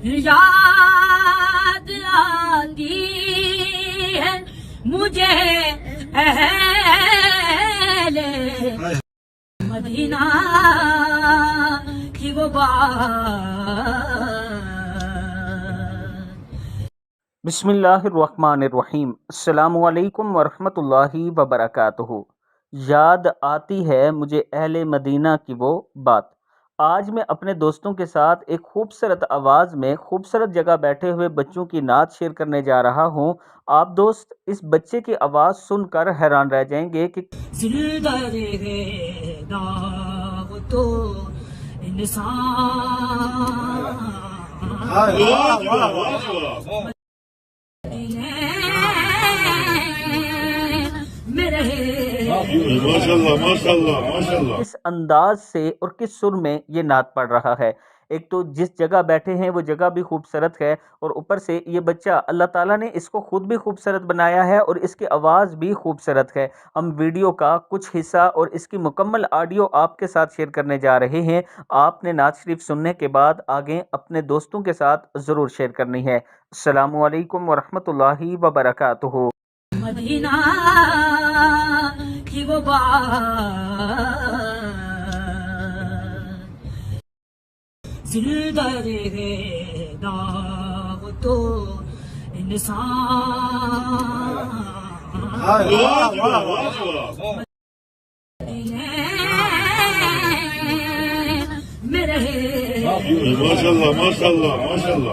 یاد آتی ہے مجھے اہل مدینہ کی وہ بات۔ بسم اللہ الرحمن الرحیم۔ السلام علیکم ورحمۃ اللہ وبرکاتہ۔ یاد آتی ہے مجھے اہل مدینہ کی وہ بات۔ آج میں اپنے دوستوں کے ساتھ ایک خوبصورت آواز میں خوبصورت جگہ بیٹھے ہوئے بچوں کی نعت شیئر کرنے جا رہا ہوں۔ آپ دوست اس بچے کی آواز سن کر حیران رہ جائیں گے کہ زندہ رہے گا تو انسان کس انداز سے اور کس سر میں یہ نعت پڑھ رہا ہے۔ ایک تو جس جگہ بیٹھے ہیں وہ جگہ بھی خوبصورت ہے، اور اوپر سے یہ بچہ اللہ تعالیٰ نے اس کو خود بھی خوبصورت بنایا ہے اور اس کی آواز بھی خوبصورت ہے۔ ہم ویڈیو کا کچھ حصہ اور اس کی مکمل آڈیو آپ کے ساتھ شیئر کرنے جا رہے ہیں۔ آپ نے نعت شریف سننے کے بعد آگے اپنے دوستوں کے ساتھ ضرور شیئر کرنی ہے۔ السلام علیکم ورحمۃ اللہ وبرکاتہ۔ مدینہ کی وہ بات، زندہ رہے گا تو انسان میں رہے۔ ماشاءاللہ ماشاءاللہ ماشاءاللہ۔